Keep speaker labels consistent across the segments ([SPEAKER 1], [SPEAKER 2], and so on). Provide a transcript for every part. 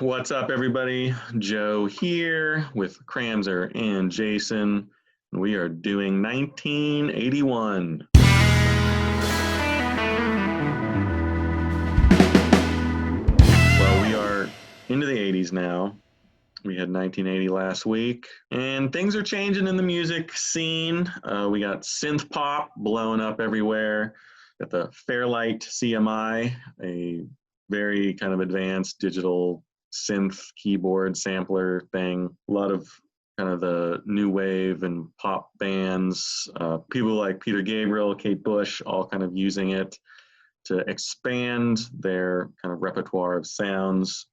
[SPEAKER 1] What's up, everybody? Joe here with Kramzer and Jason. We are doing 1981. Well, we are into the 80s now. We had 1980 last week, and things are changing in the music scene. We got synth pop blowing up everywhere. Got the Fairlight CMI, a very kind of advanced digital synth keyboard sampler thing. A lot of kind of the new wave and pop bands, people like Peter Gabriel, Kate Bush, all kind of using it to expand their kind of repertoire of sounds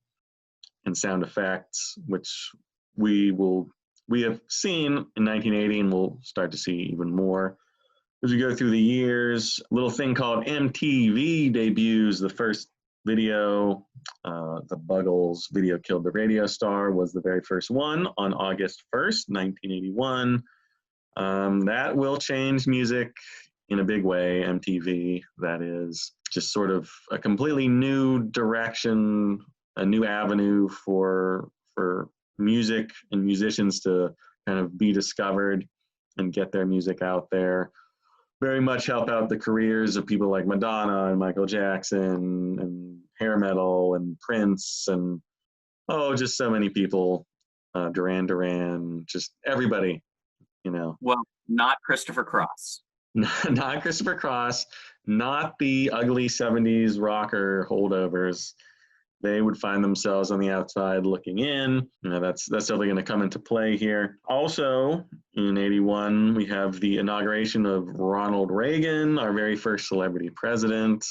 [SPEAKER 1] and sound effects, which we have seen in 1980 and we'll start to see even more as we go through the years. A little thing called MTV debuts. The first video, the Buggles video Killed the Radio Star, was the very first one on August 1st, 1981. That will change music in a big way. MTV, that is just sort of a completely new direction, a new avenue for music and musicians to kind of be discovered and get their music out there. Very much help out the careers of people like Madonna and Michael Jackson and hair metal and Prince and just so many people, Duran, just everybody, you know.
[SPEAKER 2] Well, not Christopher Cross.
[SPEAKER 1] Not Christopher Cross, not the ugly 70s rocker holdovers. They would find themselves on the outside looking in. You know, that's definitely going to come into play here. Also, in 81, we have the inauguration of Ronald Reagan, our very first celebrity president.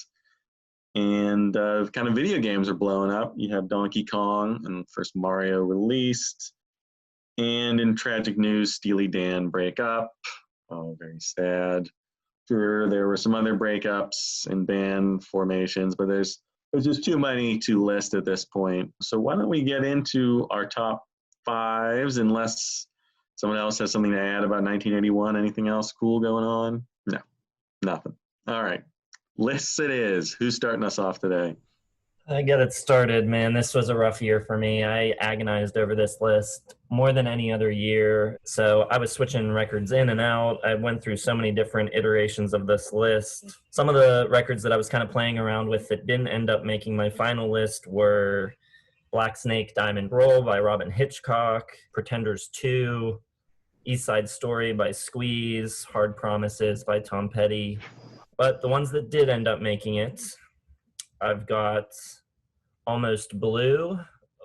[SPEAKER 1] And kind of video games are blowing up. You have Donkey Kong and first Mario released. And in tragic news, Steely Dan break up. Oh, very sad. Sure, there were some other breakups and band formations, but there's just too many to list at this point. So why don't we get into our top fives, unless someone else has something to add about 1981? Anything else cool going on? No, nothing. All right, lists it is. Who's starting us off today?
[SPEAKER 3] I get it started, man. This was a rough year for me. I agonized over this list more than any other year. So I was switching records in and out. I went through so many different iterations of this list. Some of the records that I was kind of playing around with that didn't end up making my final list were Black Snake Diamond Roll by Robin Hitchcock, Pretenders 2, East Side Story by Squeeze, Hard Promises by Tom Petty. But the ones that did end up making it, I've got Almost Blue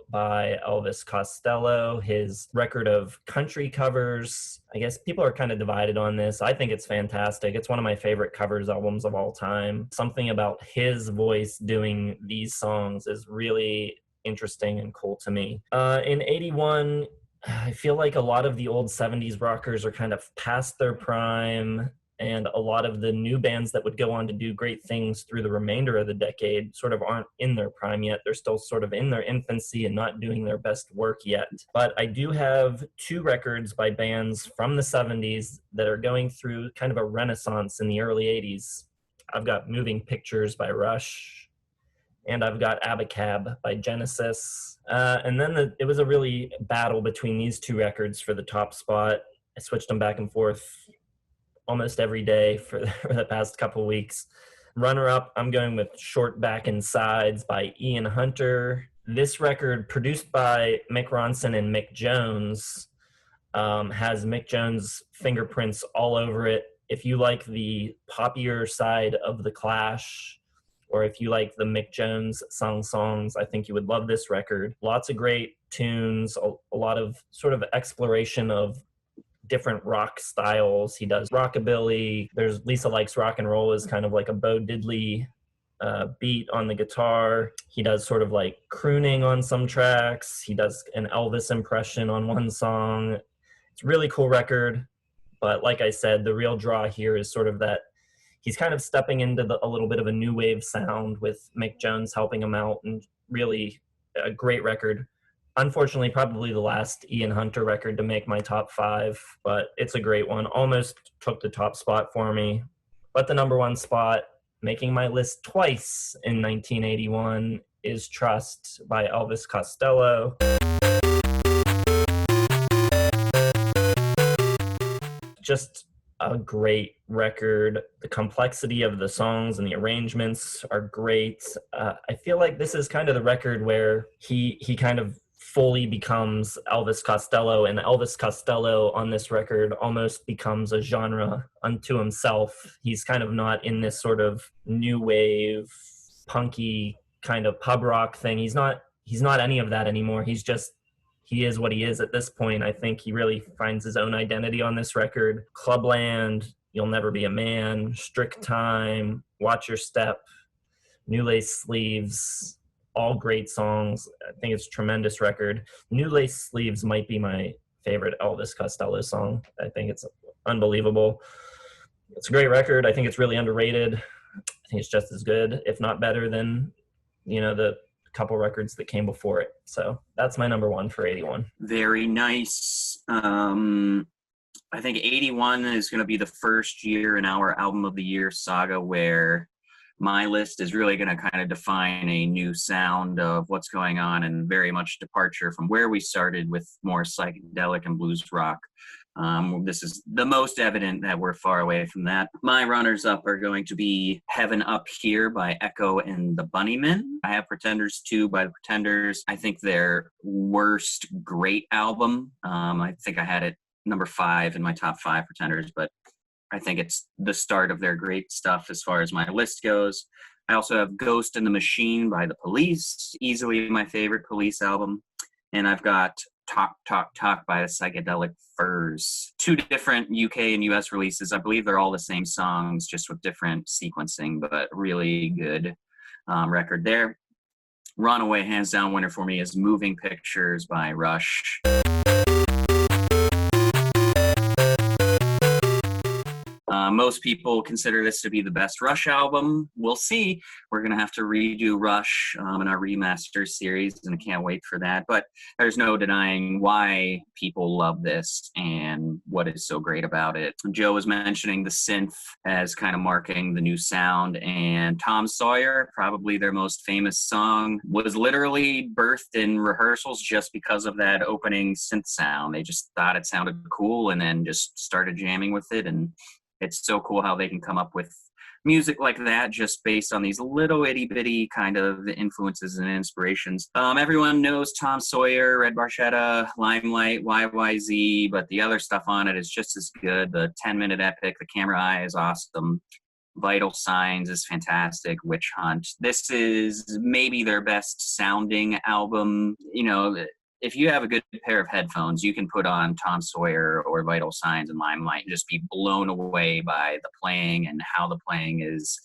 [SPEAKER 3] by Elvis Costello, his record of country covers. I guess people are kind of divided on this. I think it's fantastic. It's one of my favorite covers albums of all time. Something about his voice doing these songs is really interesting and cool to me. In 81, I feel like a lot of the old 70s rockers are kind of past their prime, and a lot of the new bands that would go on to do great things through the remainder of the decade sort of aren't in their prime yet. They're still sort of in their infancy and not doing their best work yet. But I do have two records by bands from the 70s that are going through kind of a renaissance in the early 80s. I've got Moving Pictures by Rush, and I've got Abacab by Genesis. And then it was a really battle between these two records for the top spot. I switched them back and forth almost every day for the past couple of weeks. Runner-up, I'm going with Short Back and Sides by Ian Hunter. This record, produced by Mick Ronson and Mick Jones, has Mick Jones' fingerprints all over it. If you like the poppier side of The Clash, or if you like the Mick Jones songs, I think you would love this record. Lots of great tunes, a lot of sort of exploration of different rock styles. He does rockabilly. There's Lisa Likes Rock and Roll is kind of like a Bo Diddley beat on the guitar. He does sort of like crooning on some tracks. He does an Elvis impression on one song. It's a really cool record. But like I said, the real draw here is sort of that he's kind of stepping into a little bit of a new wave sound with Mick Jones helping him out, and really a great record. Unfortunately, probably the last Ian Hunter record to make my top five, but it's a great one. Almost took the top spot for me. But the number one spot, making my list twice in 1981, is Trust by Elvis Costello. Just a great record. The complexity of the songs and the arrangements are great. I feel like this is kind of the record where he kind of fully becomes Elvis Costello, and Elvis Costello on this record almost becomes a genre unto himself. He's kind of not in this sort of new wave, punky kind of pub rock thing. He's not any of that anymore. He is what he is at this point. I think he really finds his own identity on this record. Clubland, You'll Never Be a Man, Strict Time, Watch Your Step, New Lace Sleeves, all great songs. I think it's a tremendous record. New Lace Sleeves might be my favorite Elvis Costello song. I think it's unbelievable. It's a great record. I think it's really underrated. I think it's just as good, if not better than, the couple records that came before it. So that's my number one for 81.
[SPEAKER 2] Very nice. I think 81 is going to be the first year in our album of the year saga where my list is really going to kind of define a new sound of what's going on, and very much departure from where we started with more psychedelic and blues rock. This is the most evident that we're far away from that. My runners-up are going to be Heaven Up Here by Echo and the Bunnymen. I have Pretenders 2 by the Pretenders. I think their worst great album. I think I had it number 5 in my top 5 Pretenders, but I think it's the start of their great stuff as far as my list goes. I also have Ghost in the Machine by the Police, easily my favorite Police album. And I've got Talk, Talk, Talk by the Psychedelic Furs. 2 different UK and US releases. I believe they're all the same songs, just with different sequencing, but really good record there. Runaway, hands down winner for me, is Moving Pictures by Rush. Most people consider this to be the best Rush album. We'll see. We're going to have to redo Rush in our remaster series, and I can't wait for that. But there's no denying why people love this and what is so great about it. Joe was mentioning the synth as kind of marking the new sound, and Tom Sawyer, probably their most famous song, was literally birthed in rehearsals just because of that opening synth sound. They just thought it sounded cool and then just started jamming with it, and it's so cool how they can come up with music like that just based on these little itty-bitty kind of influences and inspirations. Everyone knows Tom Sawyer, Red Barchetta, Limelight, YYZ, but the other stuff on it is just as good. The 10-minute epic, The Camera Eye is awesome. Vital Signs is fantastic. Witch Hunt. This is maybe their best sounding album. If you have a good pair of headphones, you can put on Tom Sawyer or Vital Signs and Limelight and just be blown away by the playing and how the playing is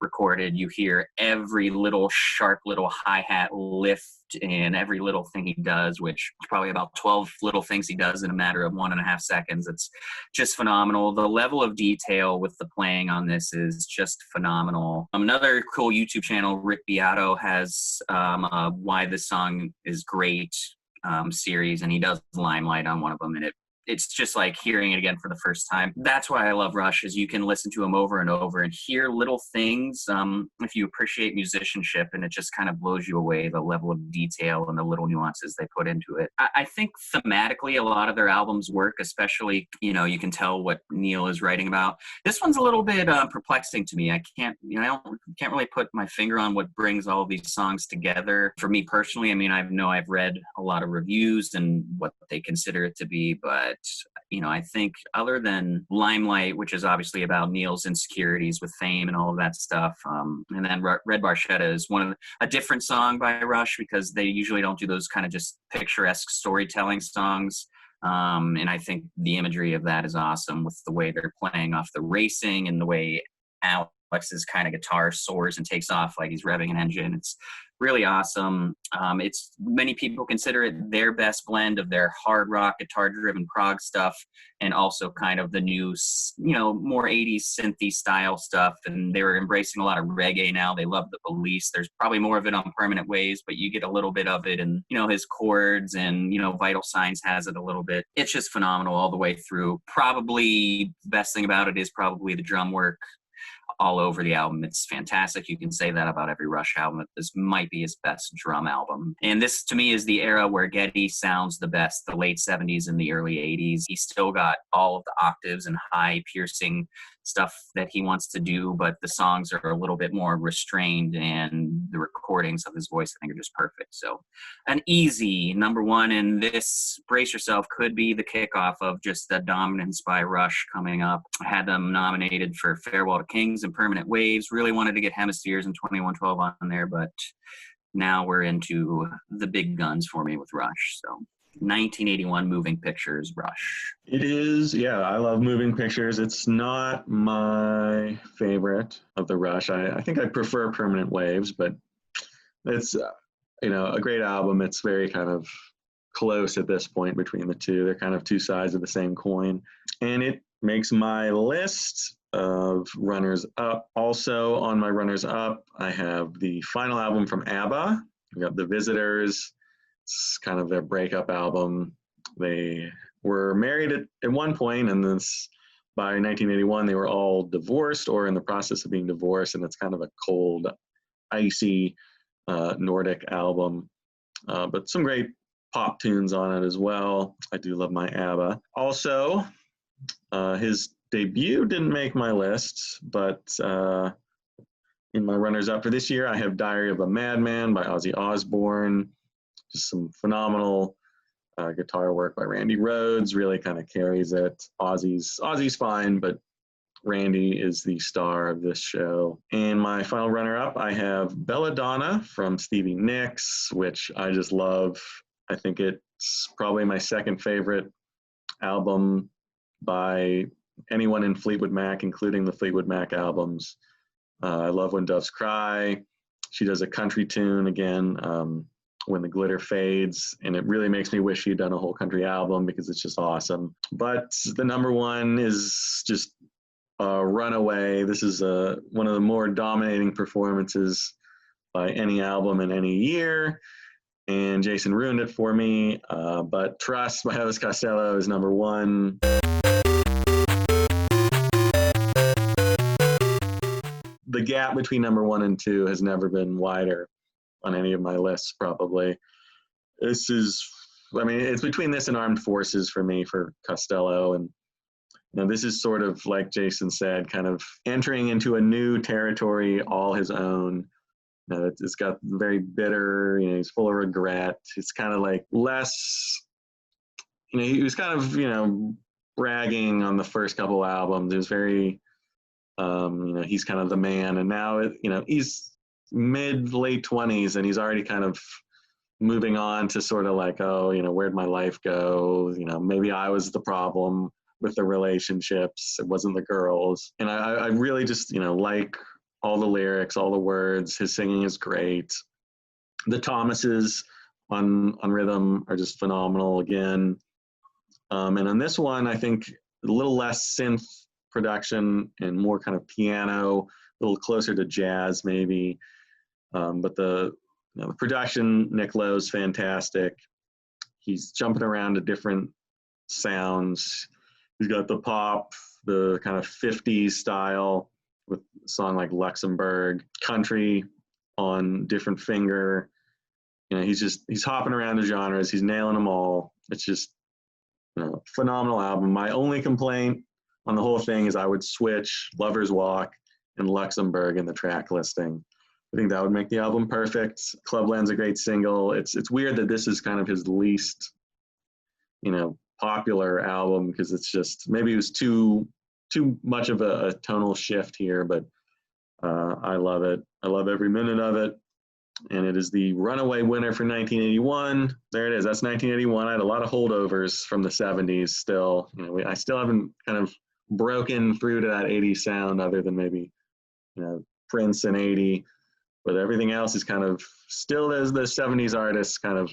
[SPEAKER 2] recorded. You hear every little sharp little hi-hat lift and every little thing he does, which is probably about 12 little things he does in a matter of 1.5 seconds. It's just phenomenal. The level of detail with the playing on this is just phenomenal. Another cool YouTube channel, Rick Beato, has Why This Song Is Great series, and he does Limelight on one of them, and it's just like hearing it again for the first time. That's why I love Rush, is you can listen to them over and over and hear little things if you appreciate musicianship, and it just kind of blows you away, the level of detail and the little nuances they put into it. I think thematically a lot of their albums work, especially, you can tell what Neil is writing about. This one's a little bit perplexing to me. I can't really put my finger on what brings all these songs together. For me personally, I've read a lot of reviews and what they consider it to be, but I think other than Limelight, which is obviously about Neil's insecurities with fame and all of that stuff, and then Red Barchetta is a different song by Rush, because they usually don't do those kind of just picturesque storytelling songs. And I think the imagery of that is awesome, with the way they're playing off the racing and the way Alex's kind of guitar soars and takes off like he's revving an engine. It's really awesome. Many people consider it their best blend of their hard rock, guitar-driven prog stuff, and also kind of the new, more 80s synthy style stuff. And they were embracing a lot of reggae now. They love the Police. There's probably more of it on Permanent Ways, but you get a little bit of it, and his chords, and Vital Signs has it a little bit. It's just phenomenal all the way through. Probably the best thing about it is probably the drum work. all over the album. It's fantastic. You can say that about every Rush album. This might be his best drum album. And this, to me, is the era where Geddy sounds the best, the late 70s and the early 80s. He's still got all of the octaves and high piercing stuff that he wants to do, but the songs are a little bit more restrained, and the recordings of his voice, I think, are just perfect. So an easy number one, and this, brace yourself, could be the kickoff of just the dominance by Rush coming up. I had them nominated for Farewell to Kings and Permanent Waves. Really wanted to get Hemispheres and 2112 on there, but now we're into the big guns for me with Rush. So 1981 Moving Pictures, Rush.
[SPEAKER 1] It is, yeah, I love Moving Pictures. It's not my favorite of the Rush. I think I prefer Permanent Waves, but it's, a great album. It's very kind of close at this point between the two. They're kind of two sides of the same coin. And it makes my list of runners up. Also on my runners up, I have the final album from ABBA. We got The Visitors. It's kind of their breakup album. They were married at one point, and this, by 1981, they were all divorced or in the process of being divorced, and it's kind of a cold, icy Nordic album. But some great pop tunes on it as well. I do love my ABBA. Also, his debut didn't make my list, but in my runners-up for this year, I have Diary of a Madman by Ozzy Osbourne. Just some phenomenal guitar work by Randy Rhoads, really kind of carries it. Ozzy's fine, but Randy is the star of this show. And my final runner-up, I have Belladonna from Stevie Nicks, which I just love. I think it's probably my second favorite album by anyone in Fleetwood Mac, including the Fleetwood Mac albums. I love When Doves Cry. She does a country tune again, When the Glitter Fades, and it really makes me wish she'd done a whole country album because it's just awesome. But the number one is just Runaway. This is one of the more dominating performances by any album in any year, and Jason ruined it for me, but Trust by Elvis Costello is number one. The gap between number one and two has never been wider on any of my lists, probably. This is, it's between this and Armed Forces for me, for Costello. And this is sort of, like Jason said, kind of entering into a new territory all his own. It's got very bitter, he's full of regret. It's kind of like less, he was kind of, bragging on the first couple albums. It was very, he's kind of the man. And now, he's late 20s, and he's already kind of moving on to sort of like, where'd my life go? Maybe I was the problem with the relationships. It wasn't the girls. And I really just, like all the lyrics, all the words. His singing is great. The Thomases on rhythm are just phenomenal again. And on this one, I think a little less synth production and more kind of piano, a little closer to jazz maybe. But the production, Nick Lowe's fantastic. He's jumping around to different sounds. He's got the pop, the kind of 50s style with a song like Luxembourg, country on Different Finger. He's hopping around the genres. He's nailing them all. It's just phenomenal album. My only complaint on the whole thing is I would switch Lover's Walk and Luxembourg in the track listing. I think that would make the album perfect. Clubland's a great single. It's weird that this is kind of his least, popular album, because it's just, maybe it was too much of a tonal shift here, but I love it. I love every minute of it. And it is the runaway winner for 1981. There it is. That's 1981. I had a lot of holdovers from the 70s still. I still haven't kind of broken through to that 80s sound, other than maybe, Prince in 80. But everything else is kind of still as the 70s artists, kind of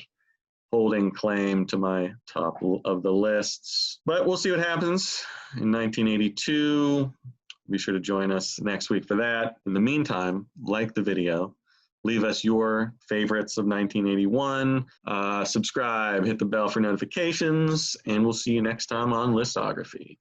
[SPEAKER 1] holding claim to my top of the lists. But we'll see what happens in 1982. Be sure to join us next week for that. In the meantime, like the video, leave us your favorites of 1981, subscribe, hit the bell for notifications, and we'll see you next time on Listography.